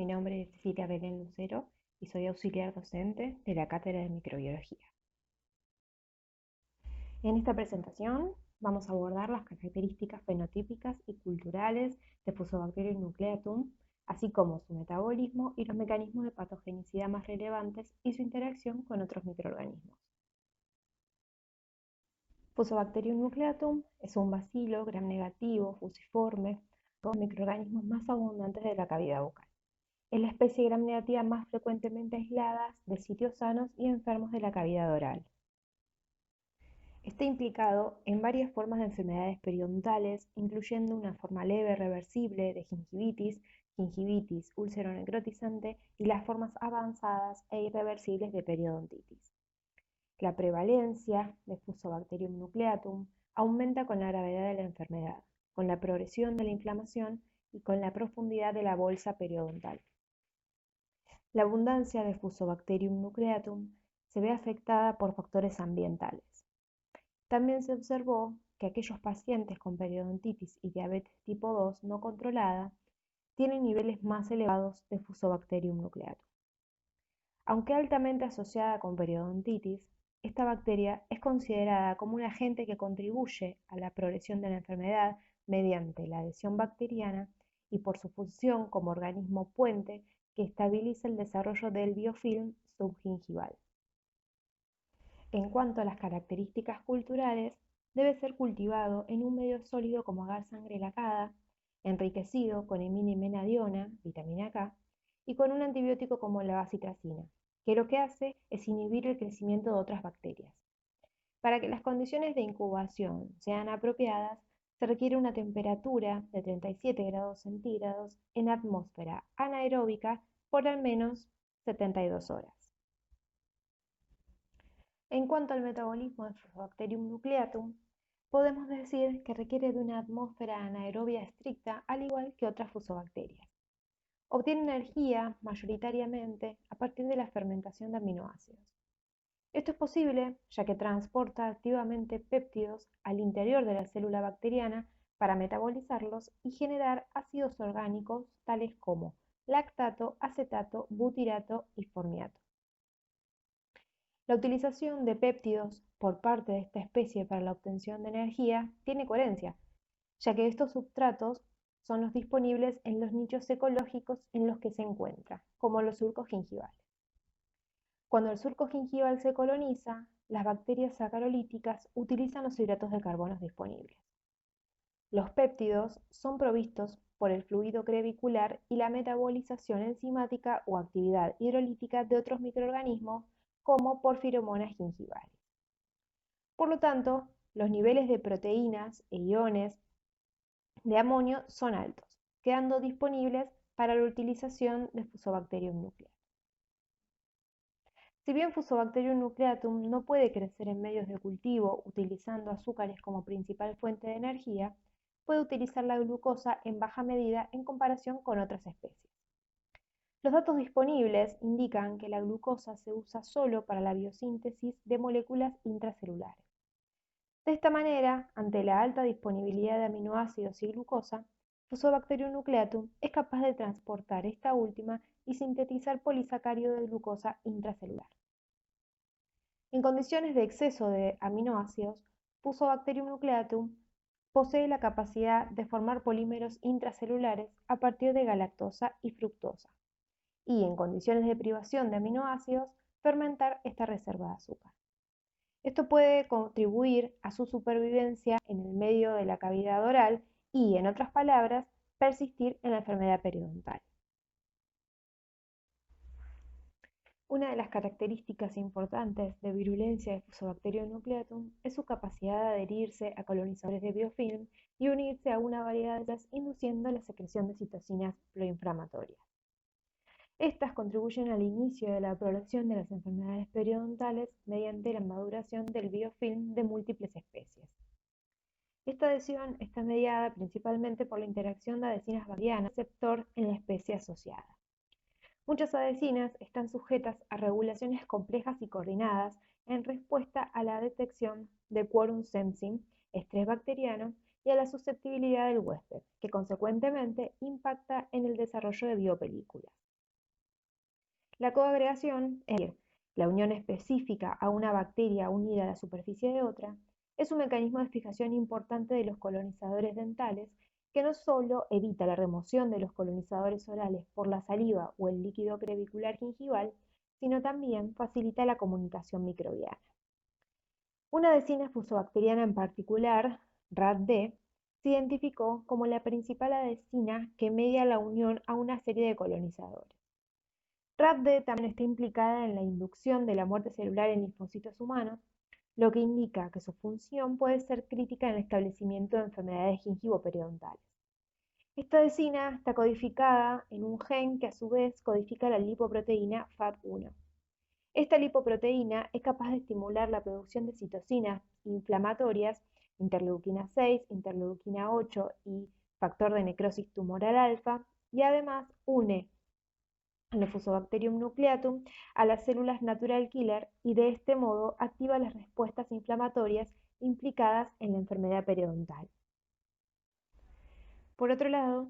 mi nombre es Cecilia Belén Lucero y soy auxiliar docente de la Cátedra de Microbiología. En esta presentación vamos a abordar las características fenotípicas y culturales de Fusobacterium nucleatum, así como su metabolismo y los mecanismos de patogenicidad más relevantes y su interacción con otros microorganismos. Fusobacterium nucleatum es un bacilo gram-negativo, fusiforme, con los microorganismos más abundantes de la cavidad bucal. Es la especie gram-negativa más frecuentemente aislada de sitios sanos y enfermos de la cavidad oral. Está implicado en varias formas de enfermedades periodontales, incluyendo una forma leve reversible de gingivitis úlcero-necrotizante y las formas avanzadas e irreversibles de periodontitis. La prevalencia de Fusobacterium nucleatum aumenta con la gravedad de la enfermedad, con la progresión de la inflamación y con la profundidad de la bolsa periodontal. La abundancia de Fusobacterium nucleatum se ve afectada por factores ambientales. También se observó que aquellos pacientes con periodontitis y diabetes tipo 2 no controlada tienen niveles más elevados de Fusobacterium nucleatum. Aunque altamente asociada con periodontitis, esta bacteria es considerada como un agente que contribuye a la progresión de la enfermedad mediante la adhesión bacteriana y por su función como organismo puente que estabiliza el desarrollo del biofilm subgingival. En cuanto a las características culturales, debe ser cultivado en un medio sólido como agar sangre lacada, enriquecido con iminimenadiona, vitamina K, y con un antibiótico como la bacitracina, que lo que hace es inhibir el crecimiento de otras bacterias. Para que las condiciones de incubación sean apropiadas, se requiere una temperatura de 37 grados centígrados en atmósfera anaeróbica por al menos 72 horas. En cuanto al metabolismo de Fusobacterium nucleatum, podemos decir que requiere de una atmósfera anaerobia estricta, al igual que otras fusobacterias. Obtiene energía mayoritariamente a partir de la fermentación de aminoácidos. Esto es posible ya que transporta activamente péptidos al interior de la célula bacteriana para metabolizarlos y generar ácidos orgánicos tales como lactato, acetato, butirato y formiato. La utilización de péptidos por parte de esta especie para la obtención de energía tiene coherencia, ya que estos substratos son los disponibles en los nichos ecológicos en los que se encuentra, como los surcos gingivales. Cuando el surco gingival se coloniza, las bacterias sacarolíticas utilizan los hidratos de carbono disponibles. Los péptidos son provistos por el fluido crevicular y la metabolización enzimática o actividad hidrolítica de otros microorganismos como por feromonas gingivales. Por lo tanto, los niveles de proteínas e iones de amonio son altos, quedando disponibles para la utilización de Fusobacterium nucleatum. Si bien Fusobacterium nucleatum no puede crecer en medios de cultivo utilizando azúcares como principal fuente de energía, puede utilizar la glucosa en baja medida en comparación con otras especies. Los datos disponibles indican que la glucosa se usa solo para la biosíntesis de moléculas intracelulares. De esta manera, ante la alta disponibilidad de aminoácidos y glucosa, Fusobacterium nucleatum es capaz de transportar esta última y sintetizar polisacárido de glucosa intracelular. En condiciones de exceso de aminoácidos, Fusobacterium nucleatum posee la capacidad de formar polímeros intracelulares a partir de galactosa y fructosa, y en condiciones de privación de aminoácidos, fermentar esta reserva de azúcar. Esto puede contribuir a su supervivencia en el medio de la cavidad oral y, en otras palabras, persistir en la enfermedad periodontal. Una de las características importantes de virulencia de Fusobacterium nucleatum es su capacidad de adherirse a colonizadores de biofilm y unirse a una variedad de ellas, induciendo la secreción de citocinas proinflamatorias. Estas contribuyen al inicio de la progresión de las enfermedades periodontales mediante la maduración del biofilm de múltiples especies. Esta adhesión está mediada principalmente por la interacción de adhesinas bacterianas receptor en la especie asociada. Muchas adhesinas están sujetas a regulaciones complejas y coordinadas en respuesta a la detección de quorum sensing, estrés bacteriano y a la susceptibilidad del huésped, que consecuentemente impacta en el desarrollo de biopelículas. La coagregación, es decir, la unión específica a una bacteria unida a la superficie de otra, es un mecanismo de fijación importante de los colonizadores dentales que no solo evita la remoción de los colonizadores orales por la saliva o el líquido crevicular gingival, sino también facilita la comunicación microbiana. Una decina fusobacteriana en particular, RAD-D, se identificó como la principal adhesina que media la unión a una serie de colonizadores. RAD-D también está implicada en la inducción de la muerte celular en linfocitos humanos, lo que indica que su función puede ser crítica en el establecimiento de enfermedades gingivo-periodontales. Esta adhesina está codificada en un gen que a su vez codifica la lipoproteína FAT1. Esta lipoproteína es capaz de estimular la producción de citocinas inflamatorias, interleuquina 6, interleuquina 8 y factor de necrosis tumoral alfa, y además une al Fusobacterium nucleatum a las células natural killer y de este modo activa las respuestas inflamatorias implicadas en la enfermedad periodontal. Por otro lado,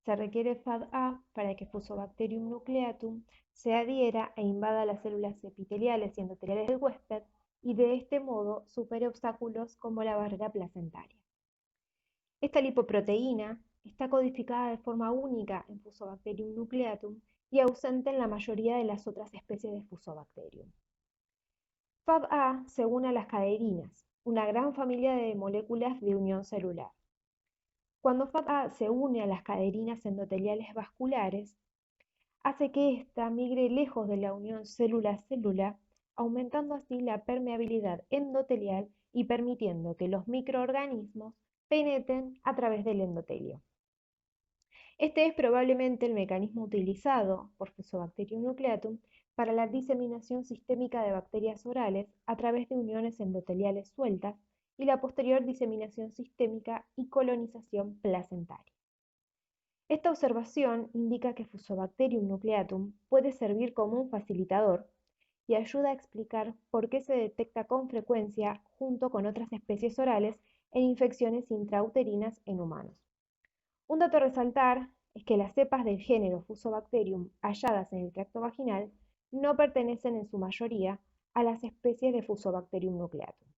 se requiere FAD-A para que Fusobacterium nucleatum se adhiera e invada las células epiteliales y endoteliales del huésped y de este modo supere obstáculos como la barrera placentaria. Esta lipoproteína está codificada de forma única en Fusobacterium nucleatum y ausente en la mayoría de las otras especies de Fusobacterium. FAD-A se une a las caderinas, una gran familia de moléculas de unión celular. Cuando FAD-A se une a las caderinas endoteliales vasculares, hace que ésta migre lejos de la unión célula-célula, aumentando así la permeabilidad endotelial y permitiendo que los microorganismos penetren a través del endotelio. Este es probablemente el mecanismo utilizado por Fusobacterium nucleatum para la diseminación sistémica de bacterias orales a través de uniones endoteliales sueltas y la posterior diseminación sistémica y colonización placentaria. Esta observación indica que Fusobacterium nucleatum puede servir como un facilitador y ayuda a explicar por qué se detecta con frecuencia junto con otras especies orales en infecciones intrauterinas en humanos. Un dato a resaltar es que las cepas del género Fusobacterium halladas en el tracto vaginal no pertenecen en su mayoría a las especies de Fusobacterium nucleatum,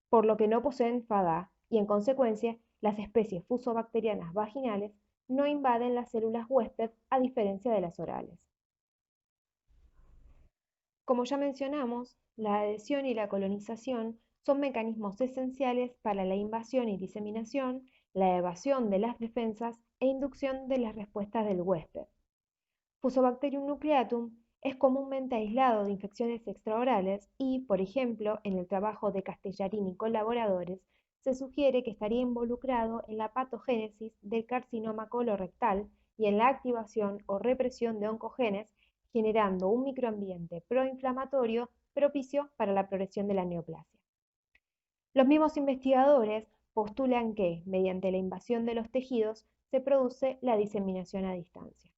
por lo que no poseen FAD-A y en consecuencia las especies fusobacterianas vaginales no invaden las células huésped a diferencia de las orales. Como ya mencionamos, la adhesión y la colonización son mecanismos esenciales para la invasión y diseminación, la evasión de las defensas e inducción de las respuestas del huésped. Fusobacterium nucleatum es comúnmente aislado de infecciones extraorales y, por ejemplo, en el trabajo de Castellarini y colaboradores, se sugiere que estaría involucrado en la patogénesis del carcinoma colorectal y en la activación o represión de oncogenes, generando un microambiente proinflamatorio propicio para la progresión de la neoplasia. Los mismos investigadores postulan que, mediante la invasión de los tejidos, se produce la diseminación a distancia.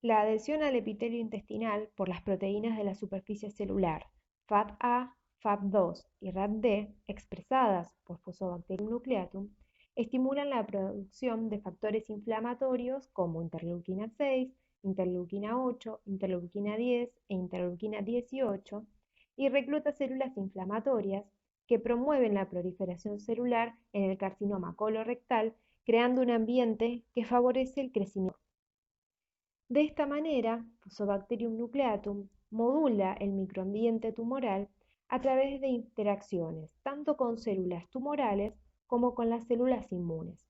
La adhesión al epitelio intestinal por las proteínas de la superficie celular FAD-A, FAD2 y RAD-D, expresadas por Fusobacterium nucleatum, estimulan la producción de factores inflamatorios como interleuquina 6, interleuquina 8, interleuquina 10 e interleuquina 18 y recluta células inflamatorias que promueven la proliferación celular en el carcinoma colorectal, creando un ambiente que favorece el crecimiento. De esta manera, Fusobacterium nucleatum modula el microambiente tumoral a través de interacciones tanto con células tumorales como con las células inmunes,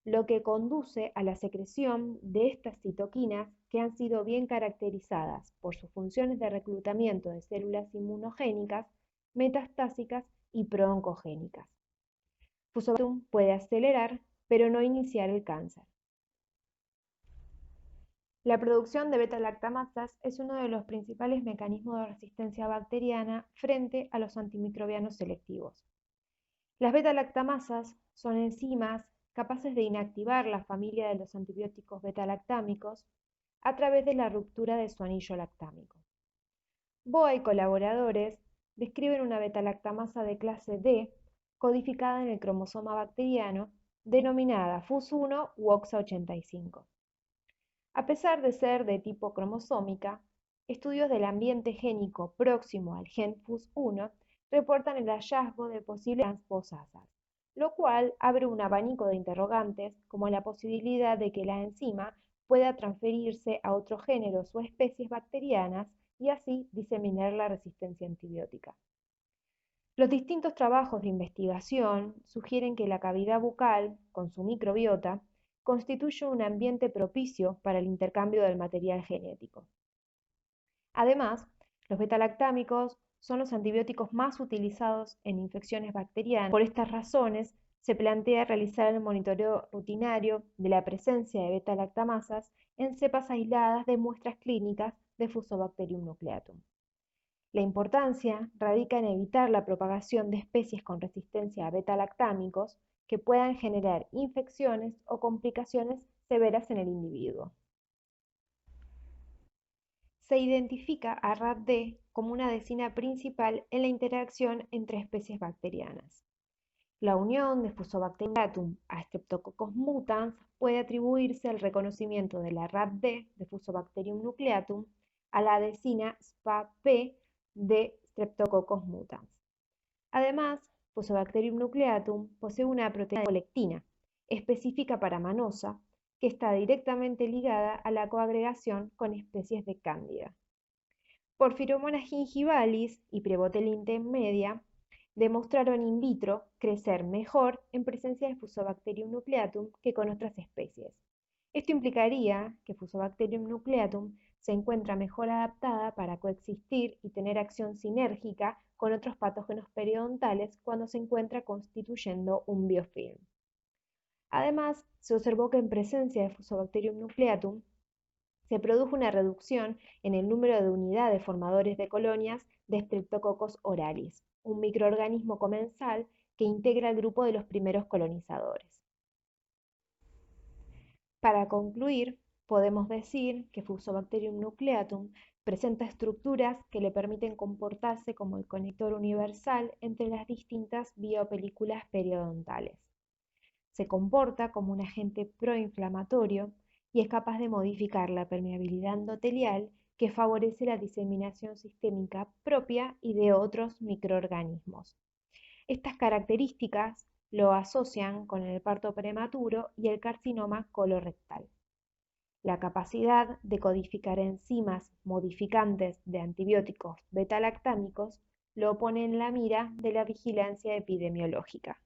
lo que conduce a la secreción de estas citoquinas que han sido bien caracterizadas por sus funciones de reclutamiento de células inmunogénicas, metastásicas y prooncogénicas. Fusobacterium puede acelerar, pero no iniciar el cáncer. La producción de beta-lactamasas es uno de los principales mecanismos de resistencia bacteriana frente a los antimicrobianos selectivos. Las beta-lactamasas son enzimas capaces de inactivar la familia de los antibióticos beta-lactámicos a través de la ruptura de su anillo lactámico. Boa y colaboradores describen una beta-lactamasa de clase D codificada en el cromosoma bacteriano denominada FUS1 u OXA85. A pesar de ser de tipo cromosómica, estudios del ambiente génico próximo al gen FUS1 reportan el hallazgo de posibles transposasas, lo cual abre un abanico de interrogantes como la posibilidad de que la enzima pueda transferirse a otros géneros o especies bacterianas y así diseminar la resistencia antibiótica. Los distintos trabajos de investigación sugieren que la cavidad bucal, con su microbiota, constituye un ambiente propicio para el intercambio del material genético. Además, los betalactámicos son los antibióticos más utilizados en infecciones bacterianas. Por estas razones, se plantea realizar el monitoreo rutinario de la presencia de beta-lactamasas en cepas aisladas de muestras clínicas de Fusobacterium nucleatum. La importancia radica en evitar la propagación de especies con resistencia a beta-lactámicos que puedan generar infecciones o complicaciones severas en el individuo. Se identifica a RAD-D como una decina principal en la interacción entre especies bacterianas. La unión de Fusobacterium a Streptococcus mutans puede atribuirse al reconocimiento de la RAD-D de Fusobacterium nucleatum a la decina SPA-P de Streptococcus mutans. Además, Fusobacterium nucleatum posee una proteína de colectina, específica para manosa, que está directamente ligada a la coagregación con especies de Cándida. Porphyromonas gingivalis y Prevotella media demostraron in vitro crecer mejor en presencia de Fusobacterium nucleatum que con otras especies. Esto implicaría que Fusobacterium nucleatum se encuentra mejor adaptada para coexistir y tener acción sinérgica con otros patógenos periodontales cuando se encuentra constituyendo un biofilm. Además, se observó que en presencia de Fusobacterium nucleatum se produjo una reducción en el número de unidades formadores de colonias de Streptococcus oralis, un microorganismo comensal que integra el grupo de los primeros colonizadores. Para concluir, podemos decir que Fusobacterium nucleatum presenta estructuras que le permiten comportarse como el conector universal entre las distintas biopelículas periodontales. Se comporta como un agente proinflamatorio y es capaz de modificar la permeabilidad endotelial que favorece la diseminación sistémica propia y de otros microorganismos. Estas características lo asocian con el parto prematuro y el carcinoma colorectal. La capacidad de codificar enzimas modificantes de antibióticos beta-lactámicos lo pone en la mira de la vigilancia epidemiológica.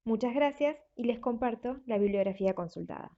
Muchas gracias y les comparto la bibliografía consultada.